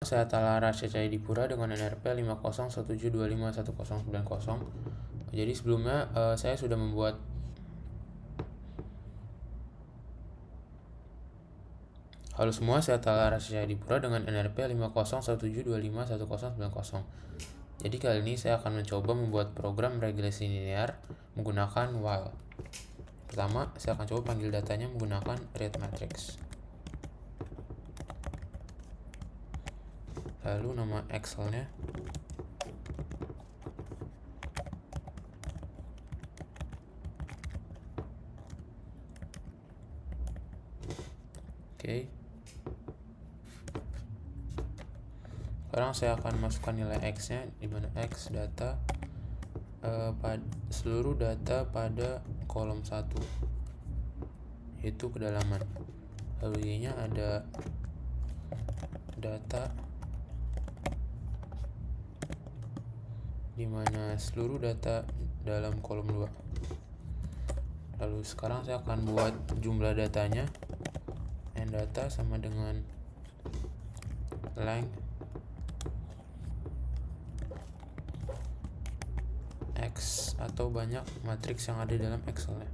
saya Talara Dipura dengan NRP 5017251090. Jadi sebelumnya saya sudah membuat halo semua, saya Talara Dipura dengan NRP 5017251090. Jadi kali ini saya akan mencoba membuat program regresi linear menggunakan while. Pertama, saya akan coba panggil datanya menggunakan read matrix. Lalu nama Excelnya. Oke. Sekarang saya akan masukkan nilai X-nya, di mana X data seluruh data pada kolom 1, yaitu kedalaman. Lalu Y-nya ada data di mana seluruh data dalam kolom 2. Lalu sekarang saya akan buat jumlah datanya. N data sama dengan length X atau banyak matriks yang ada dalam Excel-nya.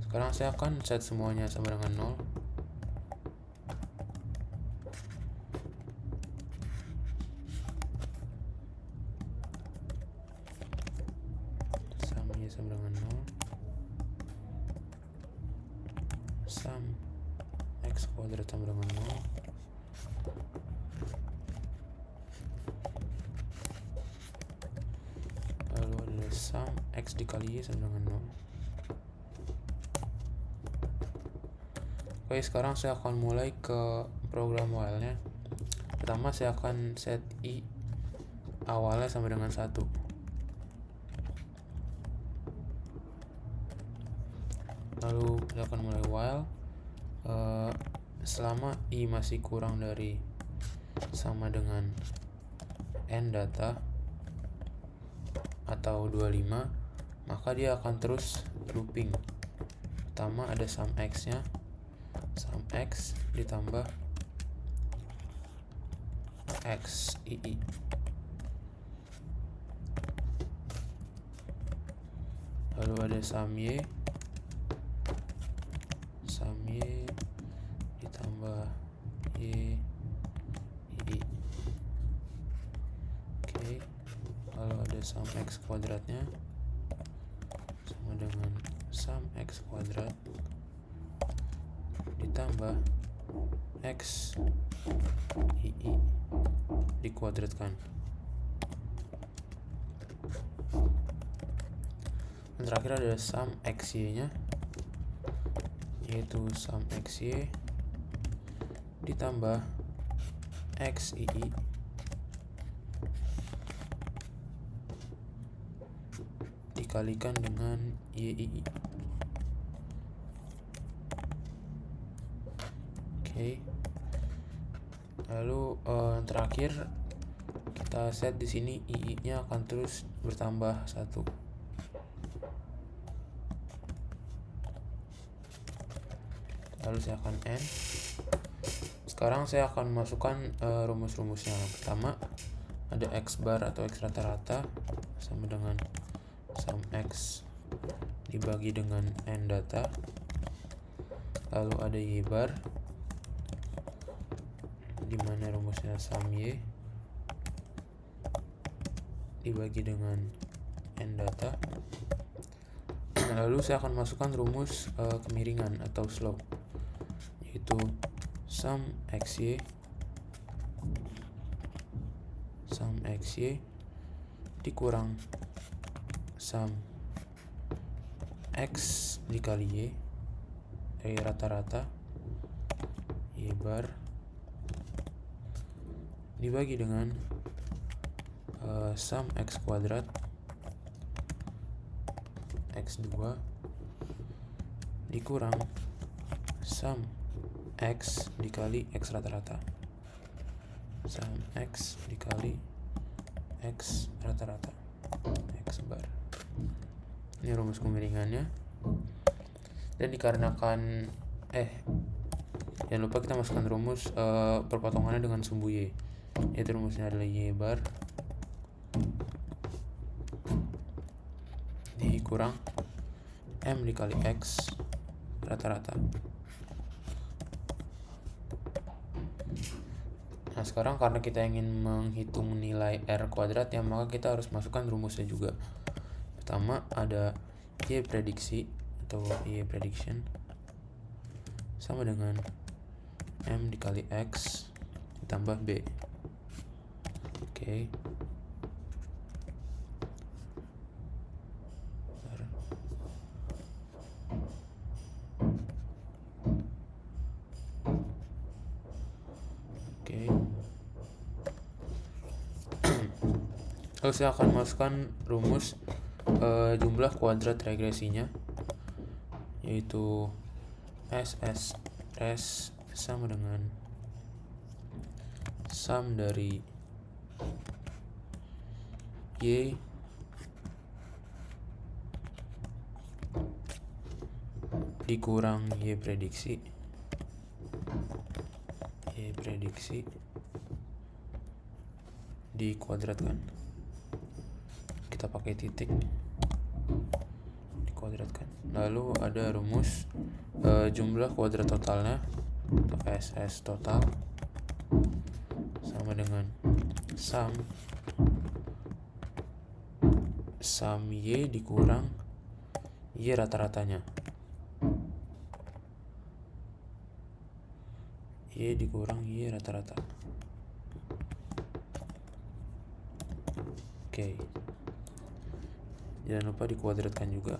Sekarang saya akan set semuanya sama dengan 0. Sum-nya sama dengan 0. Sum X kuadrat sama dengan 0. Lalu ada sum X dikali Y sama dengan 0. Oke, sekarang saya akan mulai ke program while-nya. Pertama saya akan set I awalnya sama dengan 1. Lalu saya akan mulai while selama I masih kurang dari sama dengan N data atau 25, maka dia akan terus looping. Pertama ada sum X nya, sum X ditambah X II. Lalu ada sum Y, sum Y ditambah Y II. Oke, lalu ada sum X kuadratnya sama dengan sum X kuadrat ditambah X II dikuadratkan. Dan terakhir ada sum XY nya, yaitu sum XY ditambah XII dikalikan dengan YII. Oke. Lalu terakhir kita set di sini II-nya akan terus bertambah 1. Lalu saya akan end. Sekarang saya akan masukkan rumus-rumusnya. Pertama ada X bar atau X rata-rata sama dengan sum X dibagi dengan N data. Lalu ada Y bar, di mana rumusnya sum Y dibagi dengan N data. Lalu saya akan masukkan rumus kemiringan atau slope, yaitu sum XY dikurang sum X dikali Y dari rata-rata Y bar dibagi dengan sum X kuadrat X2 dikurang sum X dikali X rata-rata, sum X dikali X rata-rata, X bar. Ini rumus kemiringannya. Dan dikarenakan jangan lupa kita masukkan rumus perpotongannya dengan sumbu Y. yaitu rumusnya adalah y bar dikurang m dikali x rata-rata. Nah sekarang karena kita ingin menghitung nilai R kuadrat ya, maka kita harus masukkan rumusnya juga. Pertama ada y prediksi atau y prediction sama dengan m dikali x ditambah b. Oke. Lalu saya akan masukkan rumus jumlah kuadrat regresinya, yaitu SS res sama dengan sum dari y dikurang y prediksi dikuadratkan. Kita pakai titik, dikuadratkan. Lalu ada rumus jumlah kuadrat totalnya atau SS total sama dengan sum y dikurang y rata-ratanya. Y dikurang y rata-rata. Oke. Jangan lupa dikuadratkan juga.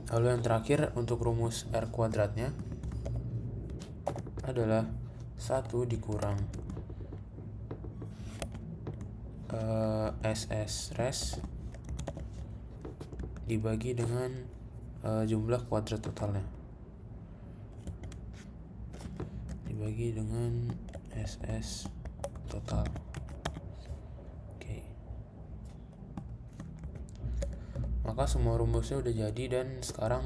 Lalu yang terakhir untuk rumus R kuadratnya adalah 1 dikurang SS res dibagi dengan jumlah kuadrat totalnya, dibagi dengan SS total. Oke. Maka semua rumusnya udah jadi dan sekarang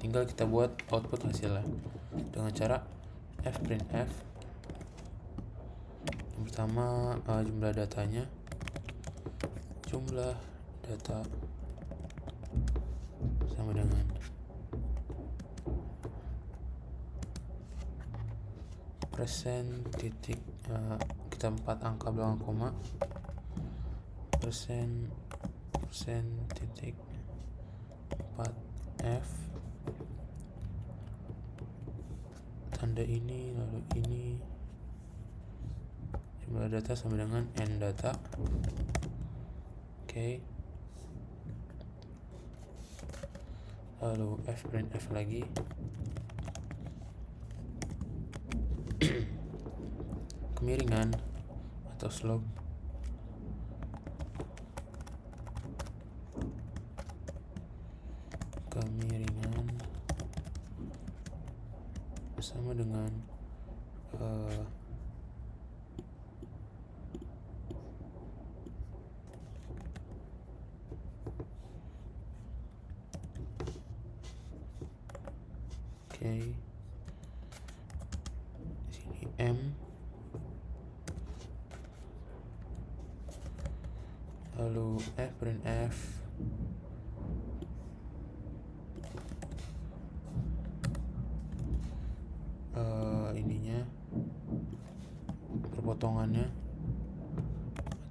tinggal kita buat output hasilnya dengan cara fprintf. Yang pertama jumlah datanya, jumlah data sama dengan persen titik kita 4 angka belakang koma persen titik 4f tanda ini, lalu ini jumlah data sama dengan n data. Oke. Lalu fprintf lagi kemiringan atau slope sama dengan Oke. Di sini M. Lalu fprintf ininya perpotongannya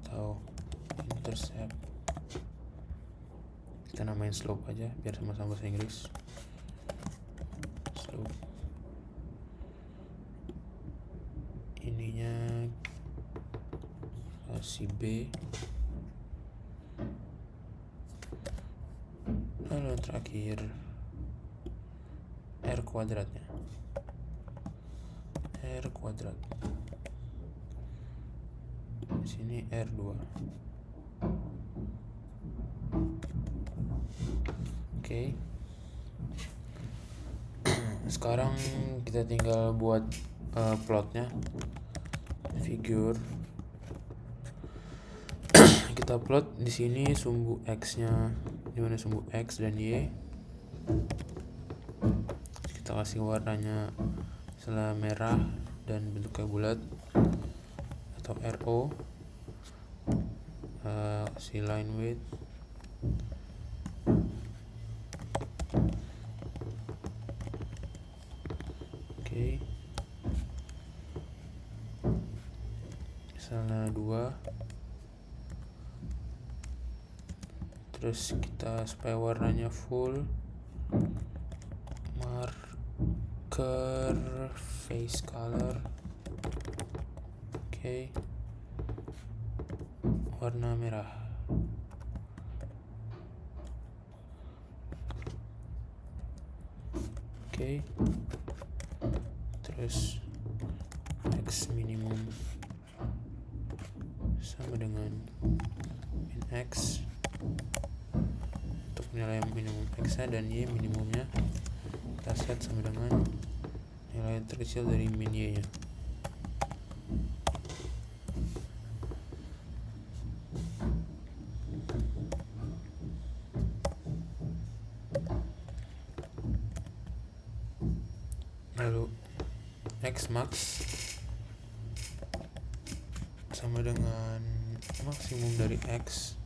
atau intercept, kita namain slope aja biar sama-sama bahasa Inggris. Slope ininya si B. Lalu yang terakhir R kuadratnya, R kuadrat. Di sini R2. Oke. Sekarang kita tinggal buat plotnya, figure. Kita plot di sini sumbu x-nya dimana sumbu X dan Y. Kita kasih warnanya misalnya merah dan bentuknya bulat atau RO. Kasih line width, oke, misalnya 2. Terus kita supaya warnanya full, marker face color, oke, warna merah. Oke, terus X minimum sama dengan min X untuk nilai minimum X nya, dan Y minimumnya kita set sama dengan nilai terkecil dari min Y nya. Lalu X max sama dengan maksimum dari X,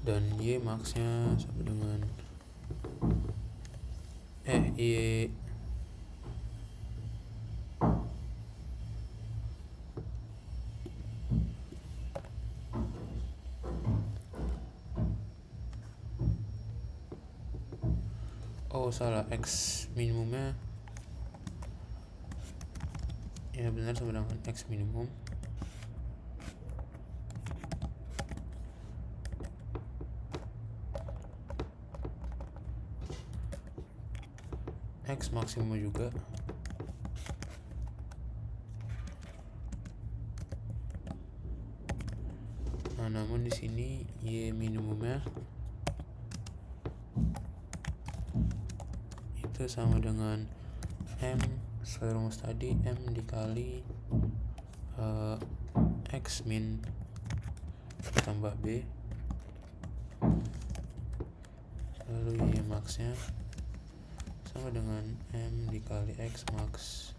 dan Y max nya sama dengan Y salah, X minimumnya ya benar sama dengan X minimum. X maksimum juga. Nah, namun di sini Y minimumnya itu sama dengan M sesuai rumus tadi, M dikali X min tambah B, lalu Y max nya sama dengan M dikali X max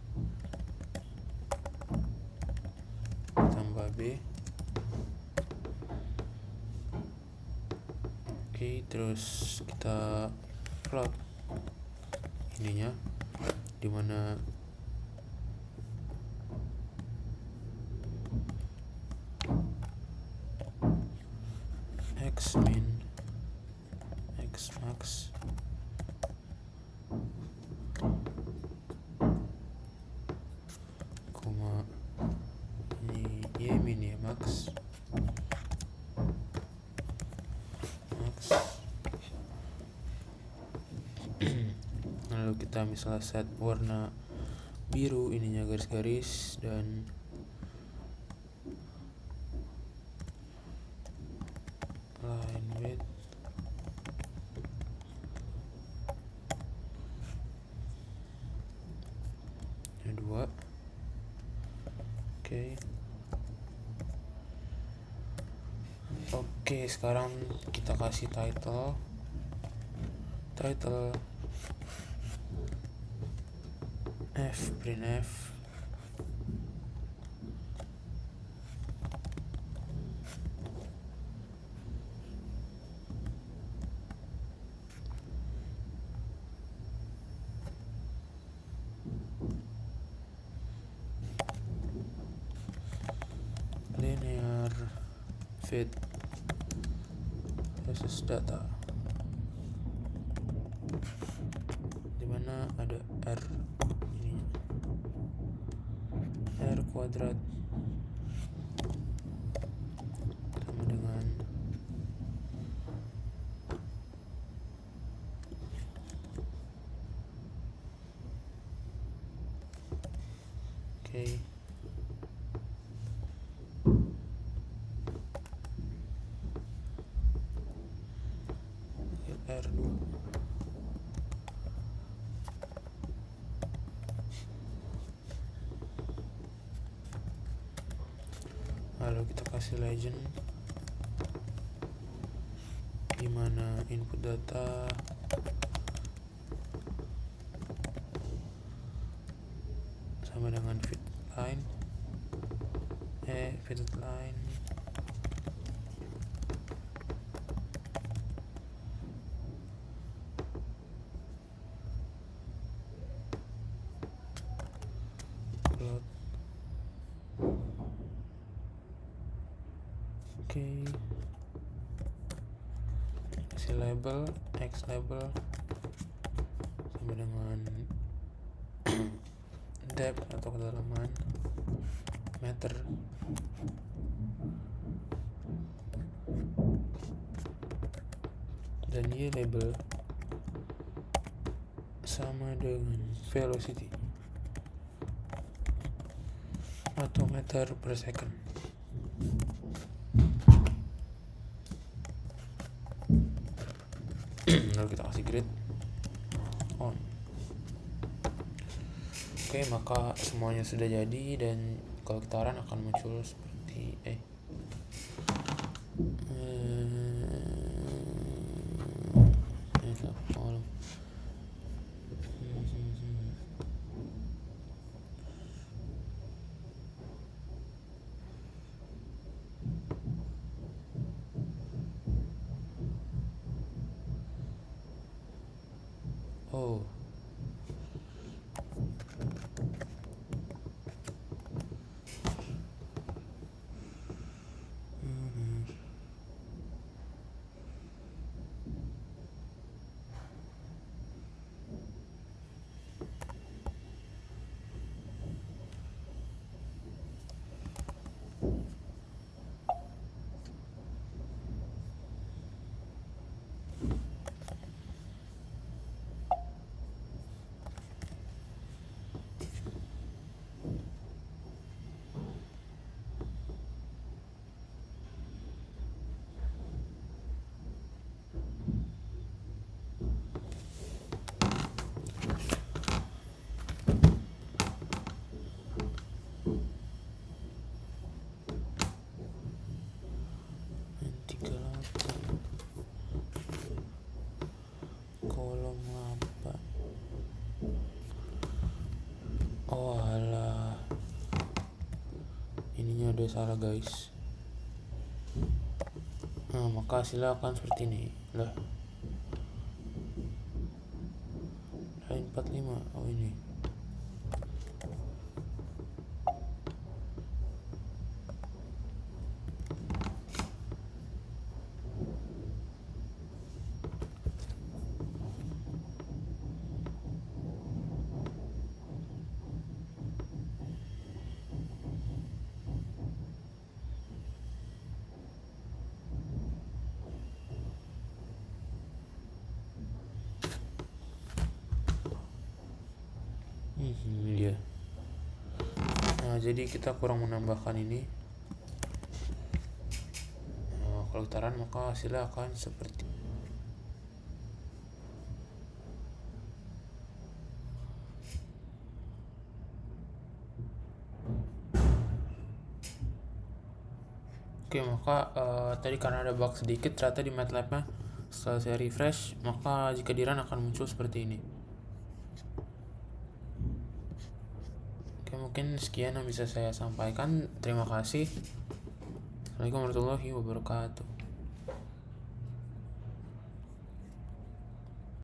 tambah B. Oke, terus kita plot ininya, dimana X min X max koma ini Y min Y max lalu kita misalnya set warna biru, ininya garis-garis, dan line width nya 2. Oke, sekarang kita kasih title print F linear fit versus data, dimana ada R ini, R kuadrat sama dengan R2. Lalu kita kasih legend di mana input data sama dengan feed line plot. Oke, isi label x label sama dengan depth atau kedalaman meter, dan y label sama dengan velocity atau meter per second. Lalu kita kasih grid on. Oke, maka semuanya sudah jadi, dan kalau kita run akan muncul seperti oh. Kolom 8. Oh alah, ininya ada salah guys. Nah, maka hasilnya akan seperti ini lah. Line 45. Oh ini. Ini dia. Nah, jadi kita kurang menambahkan ini. Nah, kalau kita run maka hasilnya akan seperti oke, maka tadi karena ada bug sedikit ternyata di MATLAB-nya. Setelah saya refresh, maka jika di run akan muncul seperti ini. Oke, mungkin sekian yang bisa saya sampaikan. Terima kasih. Assalamualaikum warahmatullahi wabarakatuh.